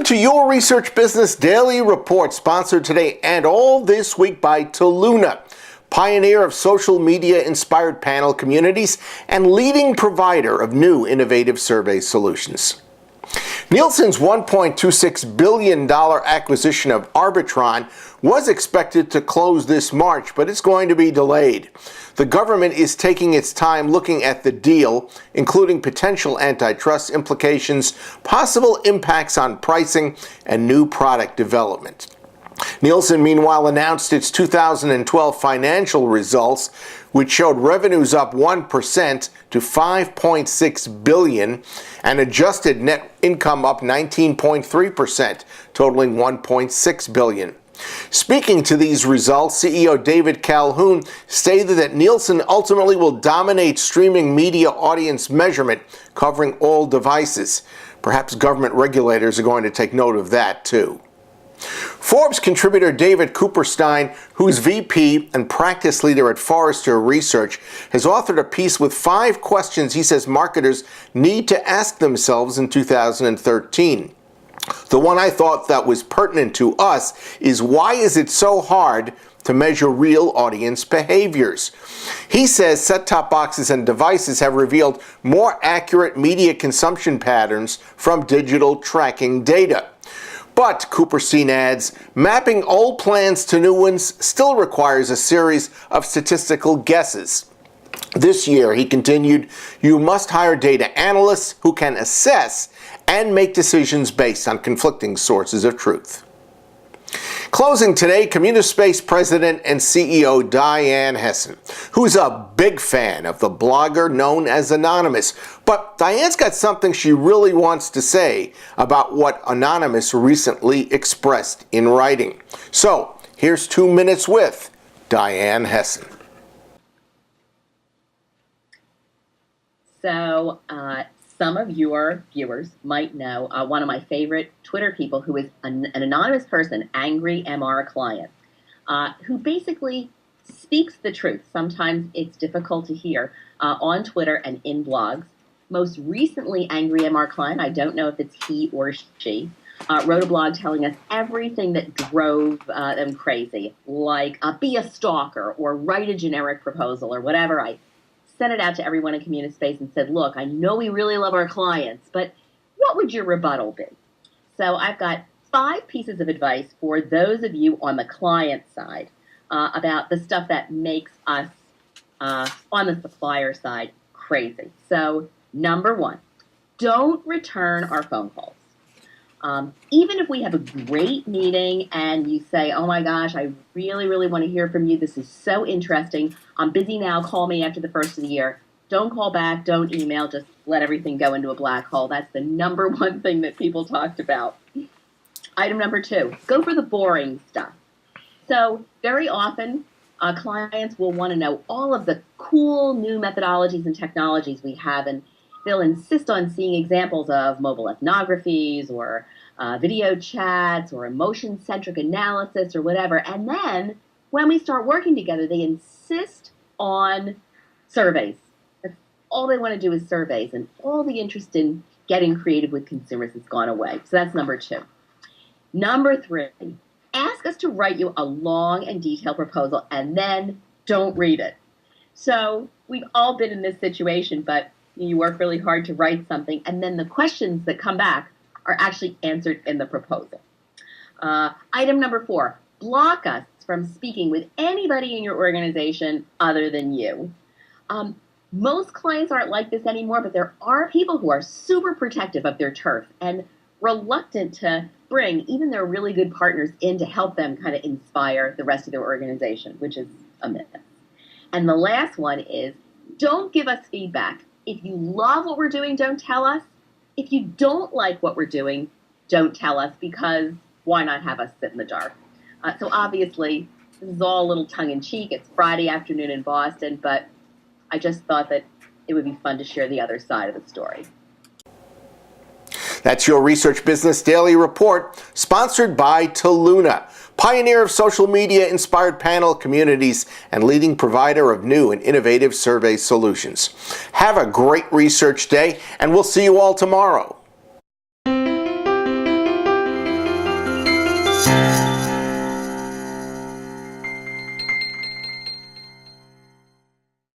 to Your Research Business Daily Report, sponsored today and all this week by Toluna, pioneer of social media-inspired panel communities and leading provider of new innovative survey solutions. Nielsen's $1.26 billion acquisition of Arbitron was expected to close this March, but it's going to be delayed. The government is taking its time looking at the deal, including potential antitrust implications, possible impacts on pricing, and new product development. Nielsen, meanwhile, announced its 2012 financial results, which showed revenues up 1% to $5.6 billion and adjusted net income up 19.3%, totaling $1.6 billion. Speaking to these results, CEO David Calhoun stated that Nielsen ultimately will dominate streaming media audience measurement, covering all devices. Perhaps government regulators are going to take note of that, too. Forbes contributor David Cooperstein, who's VP and practice leader at Forrester Research, has authored a piece with 5 questions he says marketers need to ask themselves in 2013. The one I thought that was pertinent to us is, why is it so hard to measure real audience behaviors? He says set-top boxes and devices have revealed more accurate media consumption patterns from digital tracking data. But, Cooperstein adds, mapping old plans to new ones still requires a series of statistical guesses. This year, he continued, you must hire data analysts who can assess and make decisions based on conflicting sources of truth. Closing today, Communispace President and CEO Diane Hessan, who's a big fan of the blogger known as Anonymous. But Diane's got something she really wants to say about what Anonymous recently expressed in writing. So, here's 2 minutes with Diane Hessan. So, some of your viewers might know one of my favorite Twitter people who is an anonymous person, Angry MR Client, who basically speaks the truth. Sometimes it's difficult to hear on Twitter and in blogs. Most recently, Angry MR Client, I don't know if it's he or she, wrote a blog telling us everything that drove them crazy, like be a stalker or write a generic proposal or whatever. I sent it out to everyone in Communispace and said, look, I know we really love our clients, but what would your rebuttal be? So I've got 5 pieces of advice for those of you on the client side about the stuff that makes us on the supplier side crazy. So number 1, don't return our phone calls. Even if we have a great meeting and you say, oh my gosh, I really, really want to hear from you. This is so interesting. I'm busy now. Call me after the first of the year. Don't call back. Don't email. Just let everything go into a black hole. That's the number 1 thing that people talked about. Item number 2, go for the boring stuff. So very often, clients will want to know all of the cool new methodologies and technologies we have, and they'll insist on seeing examples of mobile ethnographies or video chats or emotion-centric analysis or whatever. And then when we start working together, they insist on surveys. That's all they want to do is surveys, and all the interest in getting creative with consumers has gone away. So that's number 2. Number 3, ask us to write you a long and detailed proposal and then don't read it. So we've all been in this situation, but you work really hard to write something, and then the questions that come back are actually answered in the proposal. Item number 4, block us from speaking with anybody in your organization other than you. Most clients aren't like this anymore, but there are people who are super protective of their turf and reluctant to bring even their really good partners in to help them kind of inspire the rest of their organization, which is a myth. And the last one is, don't give us feedback. If you love what we're doing, don't tell us. If you don't like what we're doing, don't tell us, because why not have us sit in the dark? So obviously, this is all a little tongue-in-cheek. It's Friday afternoon in Boston, but I just thought that it would be fun to share the other side of the story. That's Your Research Business Daily Report, sponsored by Toluna, pioneer of social media-inspired panel communities and leading provider of new and innovative survey solutions. Have a great research day, and we'll see you all tomorrow.